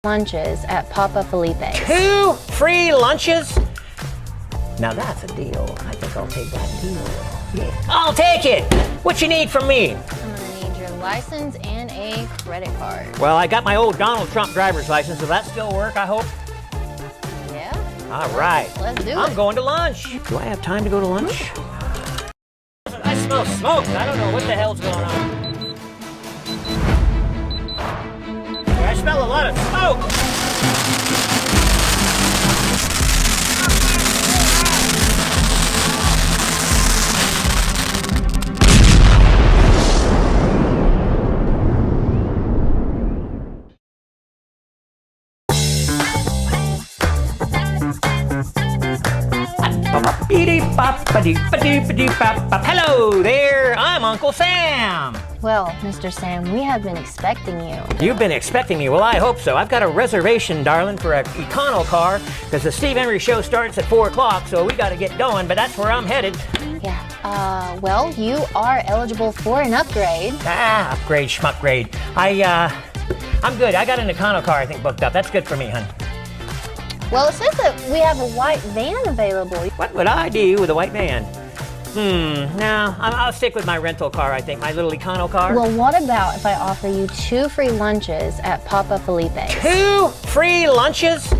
lunches at Papa Felipe's. 2 free lunches? Now that's a deal. I think I'll take that deal. Yeah. I'll take it! What you need from me? I'm gonna need your license and a credit card. Well, I got my old Donald Trump driver's license. Will that still work, I hope? Yeah? All right. Let's do it. I'm going to lunch. Do I have time to go to lunch? I smell smoke. I don't know what the hell's going on. I smell a lot of smoke. Hello there, I'm Uncle Sam. Well, Mr. Sam, we have been expecting you. You've been expecting me? Well, I hope so. I've got a reservation, darling, for an econo car because the Steve Henry show starts at 4 o'clock, so we got to get going, but that's where I'm headed. Yeah, well, you are eligible for an upgrade. Upgrade, schmuckgrade. I'm good. I got an econo car, I think, booked up. That's good for me, hon. Well, it says that we have a white van available. What would I do with a white van? No, I'll stick with my rental car, I think, my little econo car. Well, what about if I offer you 2 free lunches at Papa Felipe's? 2 free lunches?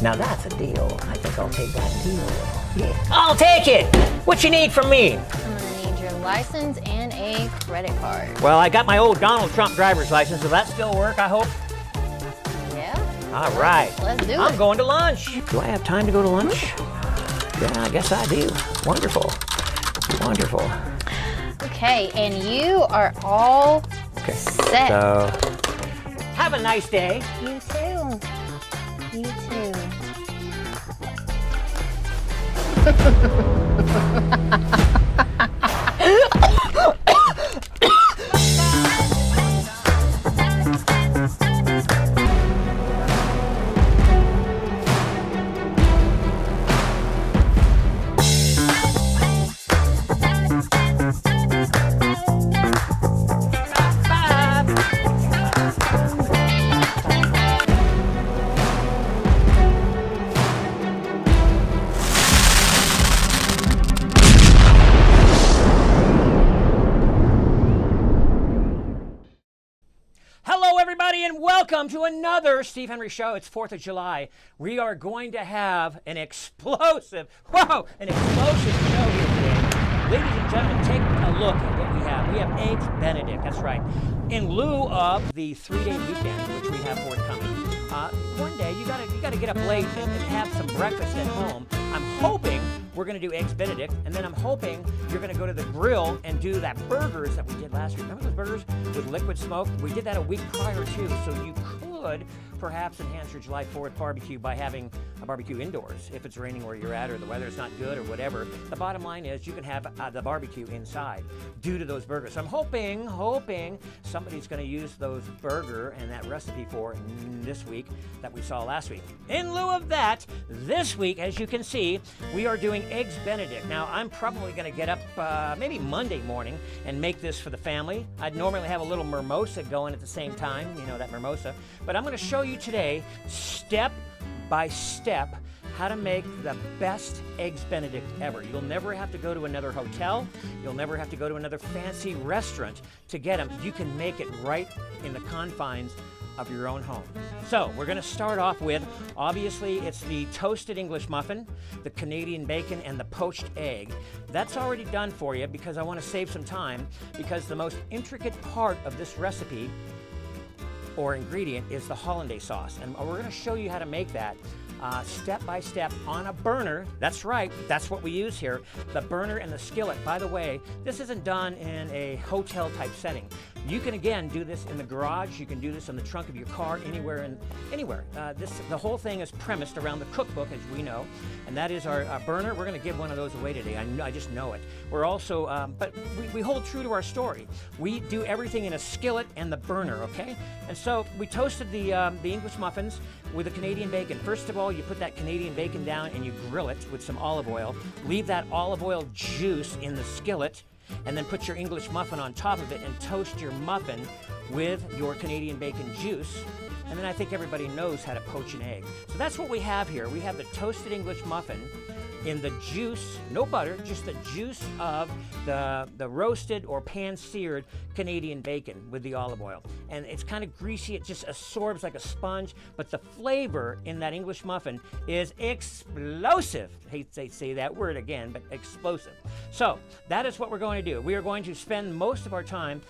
Now that's a deal. I think I'll take that deal. Yeah. I'll take it! What you need from me? I'm gonna need your license and a credit card. Well, I got my old Donald Trump driver's license. Will that still work, I hope? Yeah? All right. Let's do it. I'm going to lunch. Do I have time to go to lunch? Yeah, I guess I do. Wonderful. Wonderful. Okay, and you are all set. So, have a nice day. You too. You too. Hello, everybody, and welcome to another Steve Henry show. It's 4th of July. We are going to have an explosive show here today. Ladies and gentlemen, take a look at what we have. We have Eggs Benedict, that's right. In lieu of the 3-day weekend, which we have forthcoming, one day you gotta get up late and have some breakfast at home. I'm hoping we're gonna do Eggs Benedict, and then I'm hoping you're gonna go to the grill and do that burgers that we did last week. Remember those burgers with liquid smoke? We did that a week prior too, so you could perhaps enhance your July 4th barbecue by having a barbecue indoors if it's raining where you're at or the weather's not good or whatever. The bottom line is you can have the barbecue inside due to those burgers. So I'm hoping somebody's going to use those burger and that recipe for this week that we saw last week. In lieu of that, this week, as you can see, we are doing Eggs Benedict. Now, I'm probably going to get up maybe Monday morning and make this for the family. I'd normally have a little mimosa going at the same time, you know, that mimosa. But I'm going to show you today, step by step, how to make the best Eggs Benedict ever. You'll never have to go to another hotel. You'll never have to go to another fancy restaurant to get them. You can make it right in the confines of your own home. So we're going to start off with, obviously, it's the toasted English muffin, the Canadian bacon, and the poached egg. That's already done for you because I want to save some time, because the most intricate part of this recipe or ingredient is the Hollandaise sauce, and we're going to show you how to make that step by step on a burner. That's right, that's what we use here, the burner and the skillet. By the way, this isn't done in a hotel type setting. You can again do this in the garage, you can do this in the trunk of your car, anywhere. The whole thing is premised around the cookbook, as we know, and that is our burner. We're going to give one of those away today. I just know it. We're also, but we hold true to our story. We do everything in a skillet and the burner, okay? And so we toasted the English muffins with the Canadian bacon. First of all, you put that Canadian bacon down and you grill it with some olive oil. Leave that olive oil juice in the skillet, and then put your English muffin on top of it and toast your muffin with your Canadian bacon juice. and then I think everybody knows how to poach an egg. So that's what we have here. We have the toasted English muffin in the juice, no butter, just the juice of the roasted or pan-seared Canadian bacon with the olive oil. And it's kind of greasy, it just absorbs like a sponge, but the flavor in that English muffin is explosive. I hate to say that word again, but explosive. So that is what we're going to do. We are going to spend most of our time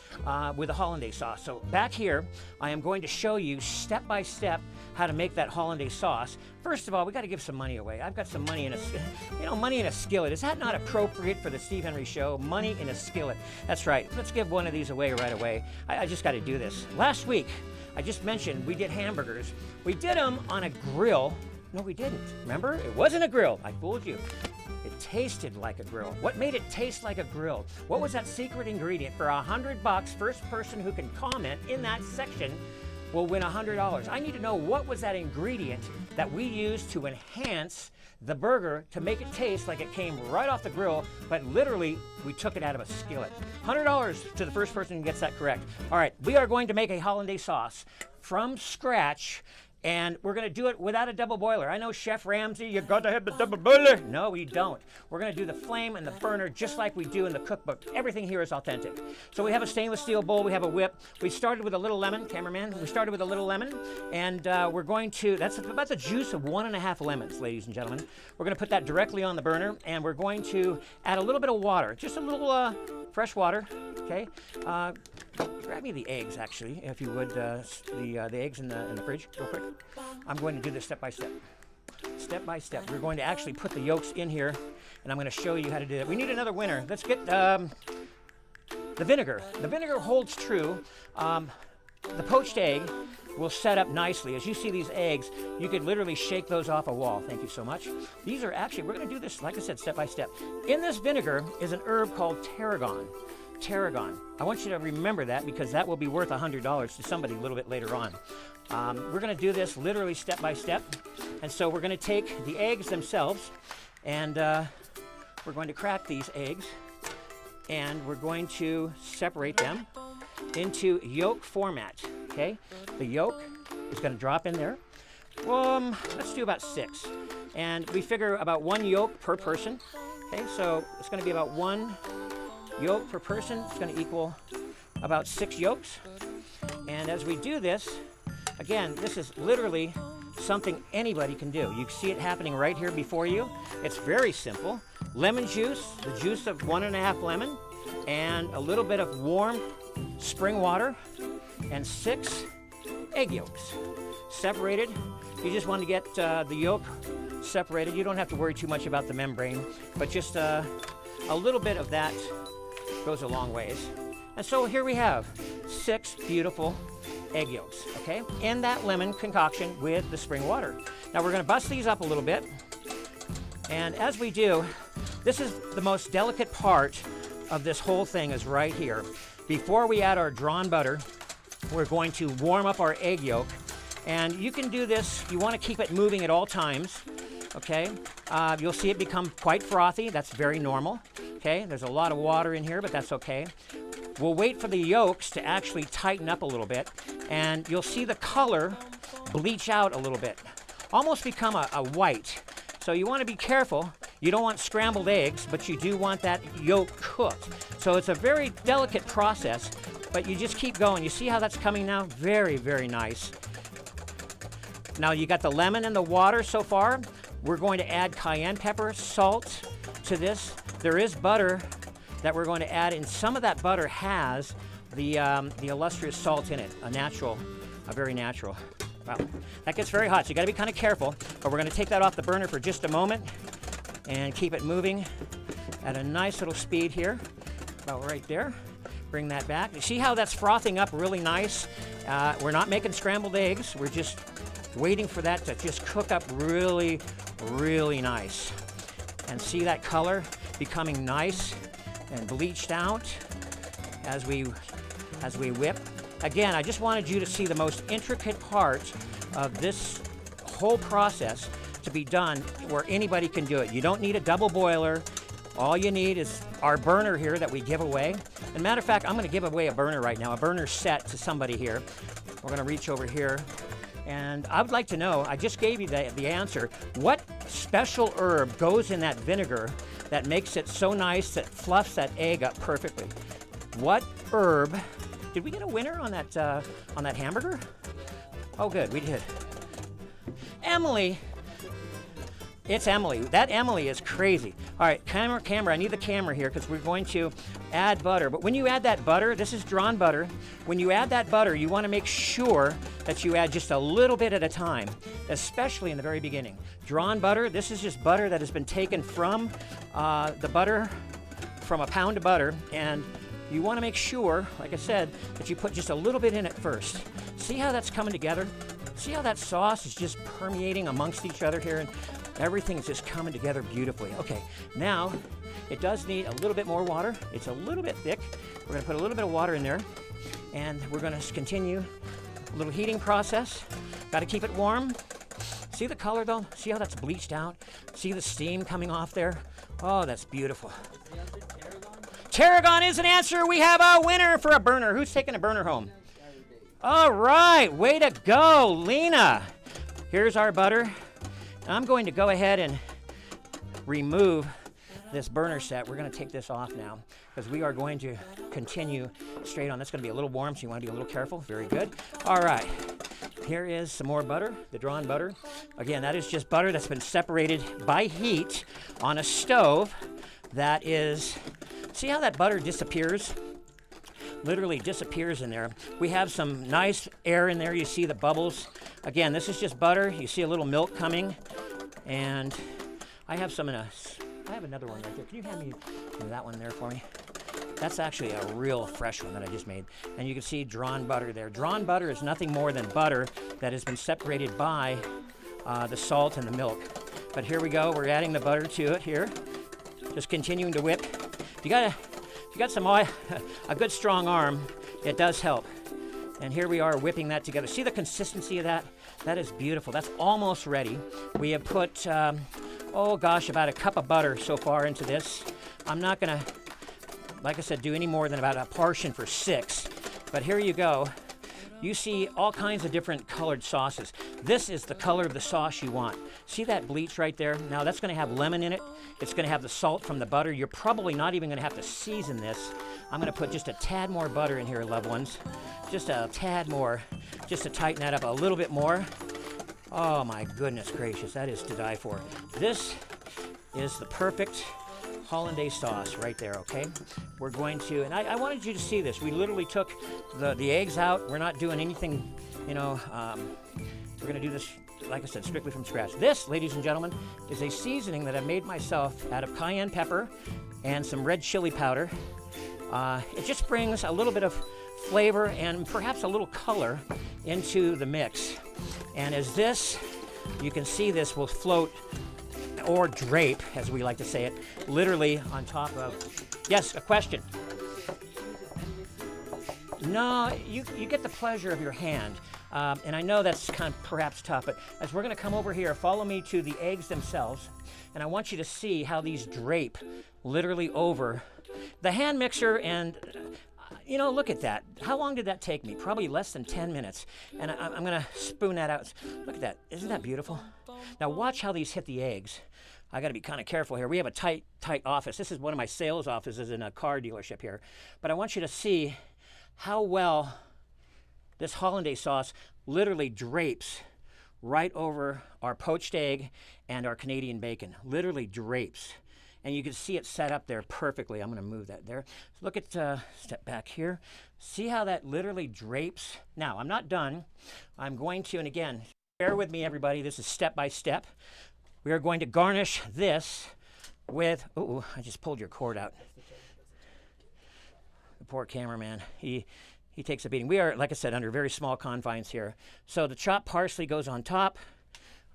with the Hollandaise sauce. So back here, I am going to show you step by step how to make that Hollandaise sauce. First of all, we got to give some money away. I've got some money in money in a skillet. Is that not appropriate for the Steve Henry Show? Money in a skillet. That's right. Let's give one of these away right away. I just got to do this. Last week, I just mentioned we did hamburgers. We did them on a grill. No, we didn't. Remember? It wasn't a grill. I fooled you. It tasted like a grill. What made it taste like a grill? What was that secret ingredient? For $100, first person who can comment in that section will win $100. I need to know what was that ingredient that we used to enhance the burger to make it taste like it came right off the grill, but literally we took it out of a skillet. $100 to the first person who gets that correct. All right, we are going to make a Hollandaise sauce from scratch, and we're going to do it without a double boiler. I know, Chef Ramsay, you got to have the double boiler. No, we don't. We're going to do the flame and the burner just like we do in the cookbook. Everything here is authentic. So we have a stainless steel bowl. We have a whip. We started with a little lemon, cameraman. We started with a little lemon, and we're going to, that's about the juice of 1.5 lemons, ladies and gentlemen. We're going to put that directly on the burner, and we're going to add a little bit of water, just a little fresh water, okay? Grab me the eggs, actually, if you would, the eggs in the fridge, real quick. I'm going to do this step by step. Step by step. We're going to actually put the yolks in here, and I'm going to show you how to do it. We need another winner. Let's get the vinegar. The vinegar holds true. The poached egg will set up nicely. As you see these eggs, you could literally shake those off a wall. Thank you so much. These are actually, we're going to do this, like I said, step by step. In this vinegar is an herb called tarragon. Tarragon. I want you to remember that because that will be worth $100 to somebody a little bit later on. We're going to do this literally step by step. And so we're going to take the eggs themselves, and we're going to crack these eggs, and we're going to separate them into yolk format. Okay? The yolk is going to drop in there. Let's do about 6. And we figure about 1 yolk per person. Okay? So it's going to be about 1 yolk per person. It's going to equal about 6 yolks. And as we do this, again, this is literally something anybody can do. You see it happening right here before you. It's very simple. Lemon juice, the juice of 1.5 lemon, and a little bit of warm spring water, and 6 egg yolks. Separated. You just want to get the yolk separated. You don't have to worry too much about the membrane, but just a little bit of that goes a long ways. And so here we have 6 beautiful egg yolks, okay? And that lemon concoction with the spring water. Now we're going to bust these up a little bit. And as we do, this is the most delicate part of this whole thing is right here. Before we add our drawn butter, we're going to warm up our egg yolk. And you can do this, you want to keep it moving at all times, okay? You'll see it become quite frothy. That's very normal, okay? There's a lot of water in here, but that's okay. We'll wait for the yolks to actually tighten up a little bit, and you'll see the color bleach out a little bit, almost become a white. So you want to be careful. You don't want scrambled eggs, but you do want that yolk cooked. So it's a very delicate process, but you just keep going. You see how that's coming now? Very, very nice. Now you got the lemon and the water so far. We're going to add cayenne pepper, salt to this. There is butter that we're going to add, and some of that butter has the illustrious salt in it, a very natural. Wow, that gets very hot, so you got to be kind of careful. But we're going to take that off the burner for just a moment and keep it moving at a nice little speed here, about right there. Bring that back. You see how that's frothing up really nice? We're not making scrambled eggs. We're just waiting for that to just cook up really, really nice. And see that color becoming nice and bleached out as we whip. Again, I just wanted you to see the most intricate part of this whole process to be done where anybody can do it. You don't need a double boiler. All you need is our burner here that we give away. And matter of fact, I'm going to give away a burner right now, a burner set to somebody here. We're going to reach over here And I would like to know, I just gave you the answer, what special herb goes in that vinegar that makes it so nice that fluffs that egg up perfectly? What herb? Did we get a winner on that hamburger? Oh, good, we did. Emily. It's Emily. That Emily is crazy. All right, camera, I need the camera here because we're going to add butter. But when you add that butter, this is drawn butter. When you add that butter, you want to make sure that you add just a little bit at a time, especially in the very beginning. Drawn butter, this is just butter that has been taken from the butter, from a pound of butter, and you want to make sure, like I said, that you put just a little bit in it first. See how that's coming together? See how that sauce is just permeating amongst each other here, and everything is just coming together beautifully. Okay, now it does need a little bit more water. It's a little bit thick. We're going to put a little bit of water in there, and we're going to continue a little heating process. Got to keep it warm. See the color though? See how that's bleached out? See the steam coming off there? Oh, that's beautiful. Tarragon is an answer. We have a winner for a burner. Who's taking a burner home? All right, way to go, Lena. Here's our butter. I'm going to go ahead and remove this burner set. We're going to take this off now because we are going to continue straight on. That's going to be a little warm, so you want to be a little careful. Very good. All right, here is some more butter, the drawn butter. Again, that is just butter that's been separated by heat on a stove. That is, see how that butter disappears? Literally disappears in there. We have some nice air in there. You see the bubbles. Again, this is just butter. You see a little milk coming. And I have some I have another one right there. Can you hand me that one there for me? That's actually a real fresh one that I just made. And you can see drawn butter there. Drawn butter is nothing more than butter that has been separated by the salt and the milk. But here we go. We're adding the butter to it here. Just continuing to whip. If you got some oil, a good strong arm, it does help. And here we are whipping that together. See the consistency of that? That is beautiful. That's almost ready. We have put, oh gosh, about a cup of butter so far into this. I'm not gonna, like I said, do any more than about a portion for 6. But here you go. You see all kinds of different colored sauces. This is the color of the sauce you want. See that bleach right there? Now that's going to have lemon in it. It's going to have the salt from the butter. You're probably not even going to have to season this. I'm going to put just a tad more butter in here, loved ones. Just a tad more, just to tighten that up a little bit more. Oh my goodness gracious, that is to die for. This is the perfect Hollandaise sauce right there, okay? We're going to, and I wanted you to see this. We literally took the eggs out. We're not doing anything, you know, we're gonna do this, like I said, strictly from scratch. This, ladies and gentlemen, is a seasoning that I made myself out of cayenne pepper and some red chili powder. It just brings a little bit of flavor and perhaps a little color into the mix. And as this, you can see this will float or drape, as we like to say it, literally on top of. Yes, a question. No, you get the pleasure of your hand. And I know that's kind of perhaps tough, but as we're going to come over here, follow me to the eggs themselves, and I want you to see how these drape literally over the hand mixer. And you know, look at that. How long did that take me? Probably less than 10 minutes. And I'm going to spoon that out. Look at that. Isn't that beautiful? Now watch how these hit the eggs. I got to be kind of careful here. We have a tight office. This is one of my sales offices in a car dealership here. But I want you to see how well this Hollandaise sauce literally drapes right over our poached egg and our Canadian bacon. Literally drapes. And you can see it set up there perfectly. I'm going to move that there. So look at, step back here. See how that literally drapes? Now, I'm not done. I'm going to, and again, bear with me, everybody. This is step by step. We are going to garnish this with, oh, I just pulled your cord out. The poor cameraman, he takes a beating. We are, like I said, under very small confines here. So the chopped parsley goes on top.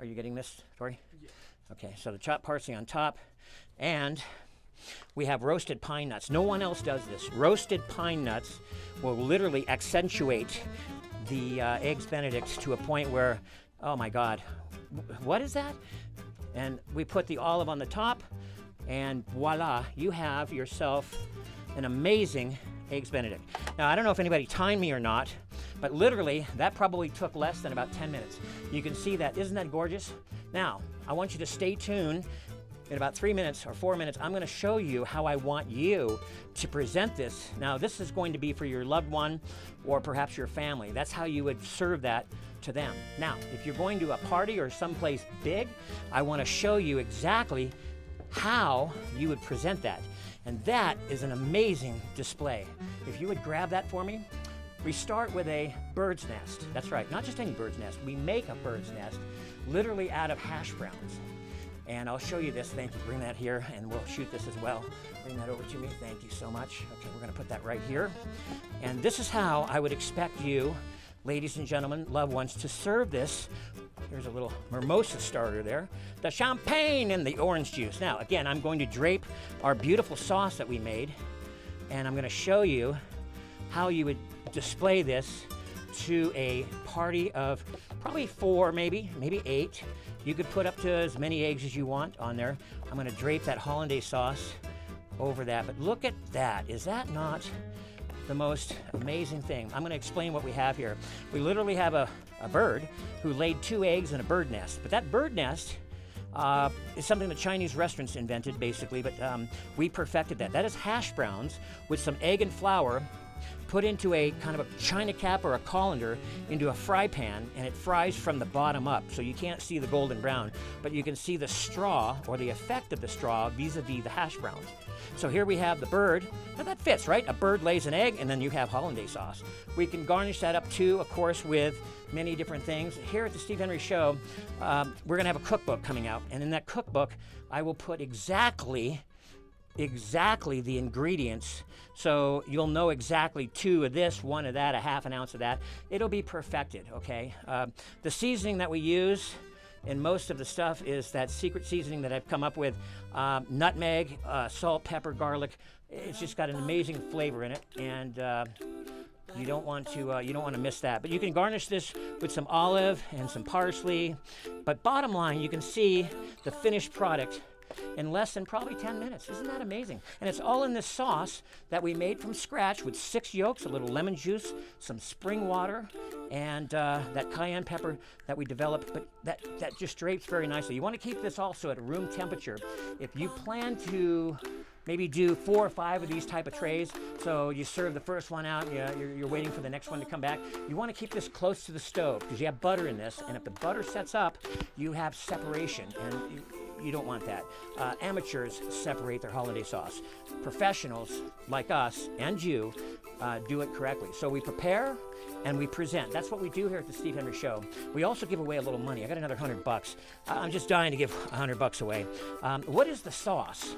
Are you getting this, Tori? Yeah. Okay, so the chopped parsley on top. And we have roasted pine nuts. No one else does this. Roasted pine nuts will literally accentuate the eggs Benedict to a point where, oh my God, what is that? And we put the olive on the top, and voila, you have yourself an amazing eggs Benedict. Now, I don't know if anybody timed me or not, But literally, that probably took less than about 10 minutes. You can see that. Isn't that gorgeous? Now, I want you to stay tuned. In about 3 minutes or 4 minutes, I'm going to show you how I want you to present this. Now, this is going to be for your loved one or perhaps your family. That's how you would serve that to them. Now, if you're going to a party or someplace big, I want to show you exactly how you would present that. And that is an amazing display. If you would grab that for me. We start with a bird's nest. That's right, not just any bird's nest. We make a bird's nest literally out of hash browns. And I'll show you this. Thank you. Bring that here, and we'll shoot this as well. Bring that over to me. Thank you so much. Okay, we're going to put that right here. And this is how I would expect you, ladies and gentlemen, loved ones, to serve this. Here's a little mimosa starter there. The champagne and the orange juice. Now, again, I'm going to drape our beautiful sauce that we made, and I'm going to show you how you would display this to a party of probably 4, maybe 8. You could put up to as many eggs as you want on there. I'm going to drape that Hollandaise sauce over that. But look at that. Is that not the most amazing thing? I'm going to explain what we have here. We literally have a bird who laid 2 eggs in a bird nest. But that bird nest is something the Chinese restaurants invented, basically. But we perfected that. That is hash browns with some egg and flour put into a kind of a china cap or a colander into a fry pan, and it fries from the bottom up. So you can't see the golden brown, but you can see the straw or the effect of the straw vis-a-vis the hash browns. So here we have the bird. Now that fits, right? A bird lays an egg, and then you have Hollandaise sauce. We can garnish that up too, of course, with many different things. Here at the Steve Henry Show, we're going to have a cookbook coming out, and in that cookbook, I will put exactly the ingredients, so you'll know exactly 2 of this, 1 of that, a half an ounce of that. It'll be perfected, okay? The seasoning that we use in most of the stuff is that secret seasoning that I've come up with. Nutmeg, salt, pepper, garlic. It's just got an amazing flavor in it, and you don't want to miss that. But you can garnish this with some olive and some parsley. But bottom line, you can see the finished product in less than probably 10 minutes. Isn't that amazing? And it's all in this sauce that we made from scratch with 6 yolks, a little lemon juice, some spring water, and that cayenne pepper that we developed. But that just drapes very nicely. You want to keep this also at room temperature. If you plan to maybe do 4 or 5 of these type of trays, so you serve the first one out, you're waiting for the next one to come back. You want to keep this close to the stove because you have butter in this, and if the butter sets up, you have separation, and you don't want that. Amateurs separate their Hollandaise sauce. Professionals like us and you do it correctly. So we prepare and we present. That's what we do here at the Steve Henry Show. We also give away a little money. I got another $100. I'm just dying to give $100 away. What is the sauce?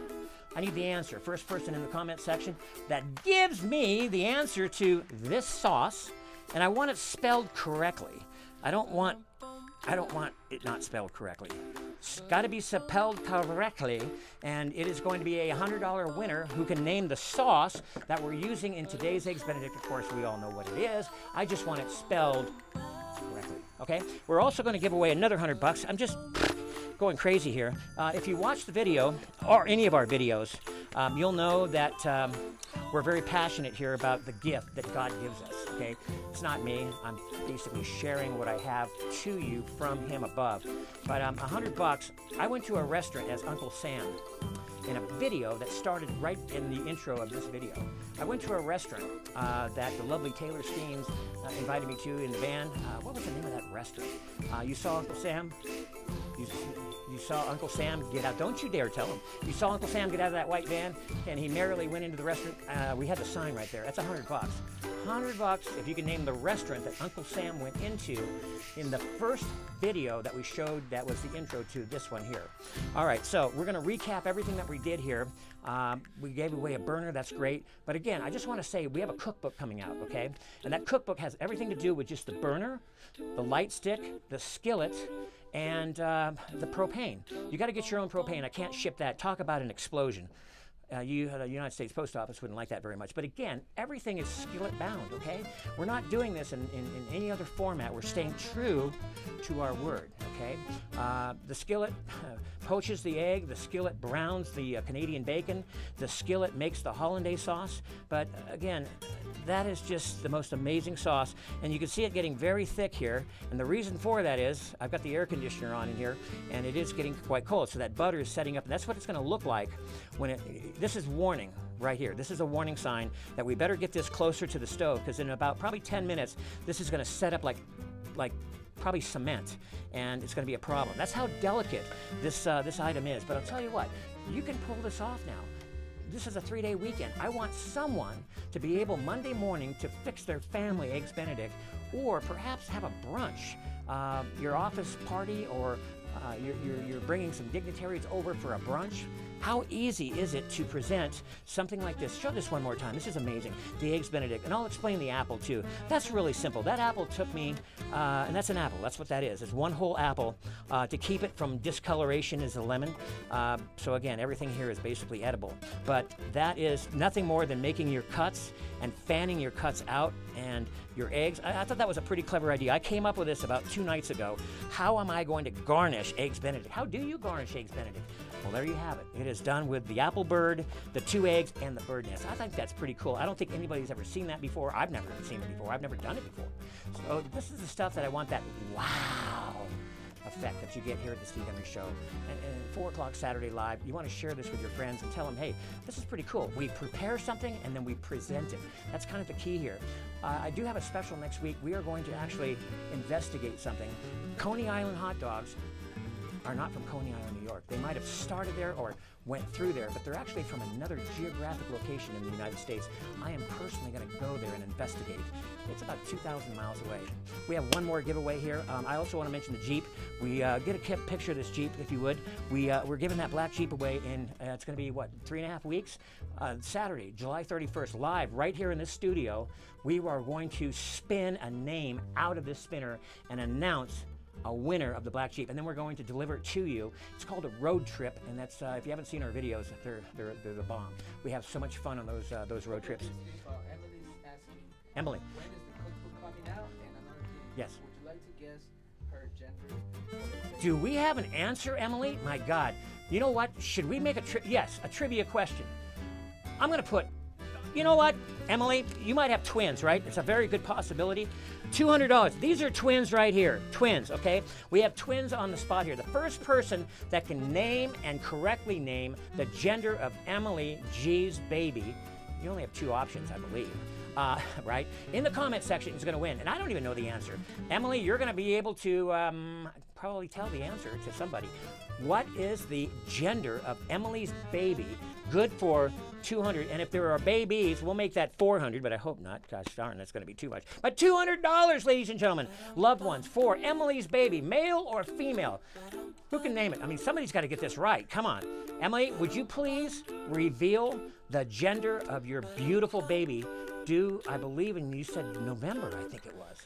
I need the answer. First person in the comment section that gives me the answer to this sauce, and I want it spelled correctly. I don't want it not spelled correctly. It's got to be spelled correctly, and it is going to be a $100 winner who can name the sauce that we're using in today's Eggs Benedict. Of course, we all know what it is. I just want it spelled correctly, okay? We're also going to give away another $100. I'm just going crazy here. If you watch the video, or any of our videos, you'll know that we're very passionate here about the gift that God gives us, okay? It's not me. I'm basically sharing what I have to you from Him above. But $100, I went to a restaurant as Uncle Sam in a video that started right in the intro of this video. I went to a restaurant that the lovely Taylor Steens invited me to in the van. What was the name of that restaurant? You saw Uncle Sam? You saw Uncle Sam get out. Don't you dare tell him. You saw Uncle Sam get out of that white van, and he merrily went into the restaurant. We had the sign right there. That's $100. $100 if you can name the restaurant that Uncle Sam went into in the first video that we showed that was the intro to this one here. All right, so we're going to recap everything that we did here. We gave away a burner. That's great. But again, I just want to say we have a cookbook coming out, okay? And that cookbook has everything to do with just the burner, the light stick, the skillet, and the propane. You got to get your own propane. I can't ship that. Talk about an explosion. The United States Post Office wouldn't like that very much. But again, everything is skillet bound, okay? We're not doing this in any other format. We're staying true to our word, okay? The skillet poaches the egg, the skillet browns the Canadian bacon, the skillet makes the Hollandaise sauce, but again, that is just the most amazing sauce, and you can see it getting very thick here, and the reason for that is I've got the air conditioner on in here, and it is getting quite cold, so that butter is setting up, and that's what it's going to look like when this is warning right here. This is a warning sign that we better get this closer to the stove, because in about probably 10 minutes, this is going to set up like probably cement, and it's going to be a problem. That's how delicate this item is, but I'll tell you what, you can pull this off now. This is a 3-day weekend. I want someone to be able Monday morning to fix their family Eggs Benedict, or perhaps have a brunch, your office party, or you're bringing some dignitaries over for a brunch. How easy is it to present something like this? Show this one more time. This is amazing. The Eggs Benedict. And I'll explain the apple too. That's really simple. That apple took me, and that's an apple. That's what that is. It's one whole apple. To keep it from discoloration is a lemon. So again, everything here is basically edible. But that is nothing more than making your cuts and fanning your cuts out and your eggs. I thought that was a pretty clever idea. I came up with this about 2 nights ago. How am I going to garnish Eggs Benedict? How do you garnish Eggs Benedict? Well, there you have it. It is done with the apple bird, the 2 eggs, and the bird nest. I think that's pretty cool. I don't think anybody's ever seen that before. I've never seen it before. I've never done it before. So this is the stuff that I want, that wow effect that you get here at the Steve Henry Show. And 4 o'clock Saturday Live, you want to share this with your friends and tell them, hey, this is pretty cool. We prepare something and then we present it. That's kind of the key here. I do have a special next week. We are going to actually investigate something. Coney Island hot dogs are not from Coney Island, New York. They might have started there or went through there, but they're actually from another geographic location in the United States. I am personally going to go there and investigate. It's about 2,000 miles away. We have one more giveaway here. I also want to mention the Jeep. We get a picture of this Jeep, if you would. We're giving that black Jeep away in, it's going to be, what, 3.5 weeks? Saturday, July 31st, live right here in this studio. We are going to spin a name out of this spinner and announce a winner of the black Jeep, and then we're going to deliver it to you. It's called a road trip, and that's if you haven't seen our videos, they're the bomb. We have so much fun on those road trips. Emily's asking, Emily. when is the cookbook coming out? And another thing, Yes. would you like to guess her gender? Do we have an answer, Emily? My God. You know what? Should we make a trivia question? I'm going to put, you know what, Emily, you might have twins, right? It's a very good possibility. $200. These are twins right here. Twins, okay? We have twins on the spot here. The first person that can name and correctly name the gender of Emily G's baby, you only have 2 options, I believe, right? In the comment section is going to win, and I don't even know the answer. Emily, you're going to be able to probably tell the answer to somebody. What is the gender of Emily's baby? Good for 200, and if there are babies, we'll make that 400, but I hope not. Gosh darn, that's going to be too much. But $200, ladies and gentlemen, loved ones, for Emily's baby, male or female. Who can name it? I mean, somebody's got to get this right. Come on. Emily, would you please reveal the gender of your beautiful baby due, I believe, and you said November, I think it was.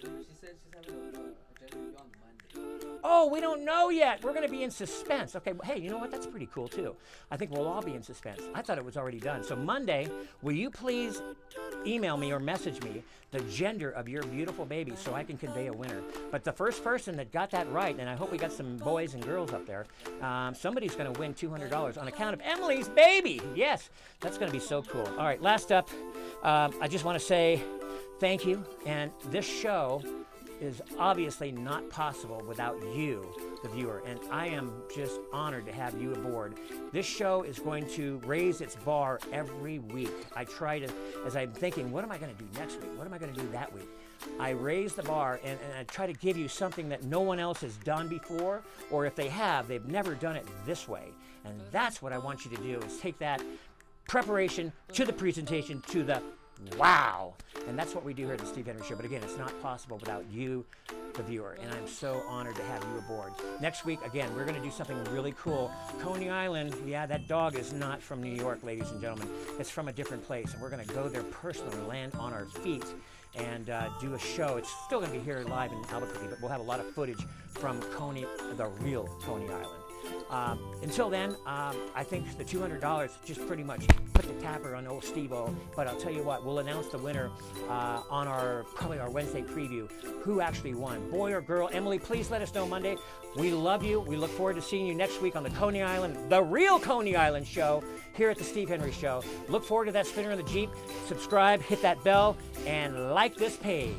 She said she's having a gender reveal on Monday. Oh, we don't know yet. We're going to be in suspense. Okay, well, hey, you know what? That's pretty cool, too. I think we'll all be in suspense. I thought it was already done. So Monday, will you please email me or message me the gender of your beautiful baby so I can convey a winner? But the first person that got that right, and I hope we got some boys and girls up there, somebody's going to win $200 on account of Emily's baby. Yes, that's going to be so cool. All right, last up, I just want to say thank you. And this show is obviously not possible without you, the viewer, and I am just honored to have you aboard. This show is going to raise its bar every week. I try to, as I'm thinking, what am I going to do next week? What am I going to do that week? I raise the bar and I try to give you something that no one else has done before, or if they have, they've never done it this way. And that's what I want you to do, is take that preparation to the presentation to the wow. And that's what we do here at the Steve Henry Show. But again, it's not possible without you, the viewer. And I'm so honored to have you aboard. Next week, again, we're going to do something really cool. Coney Island, yeah, that dog is not from New York, ladies and gentlemen. It's from a different place. And we're going to go there personally, land on our feet, and do a show. It's still going to be here live in Albuquerque, but we'll have a lot of footage from Coney, the real Coney Island. Until then, I think the $200 just pretty much put the tapper on old Steve-O. But I'll tell you what, we'll announce the winner on probably our Wednesday preview. Who actually won, boy or girl? Emily, please let us know Monday. We love you. We look forward to seeing you next week on the Coney Island, the real Coney Island show here at the Steve Henry Show. Look forward to that spinner in the Jeep. Subscribe, hit that bell, and like this page.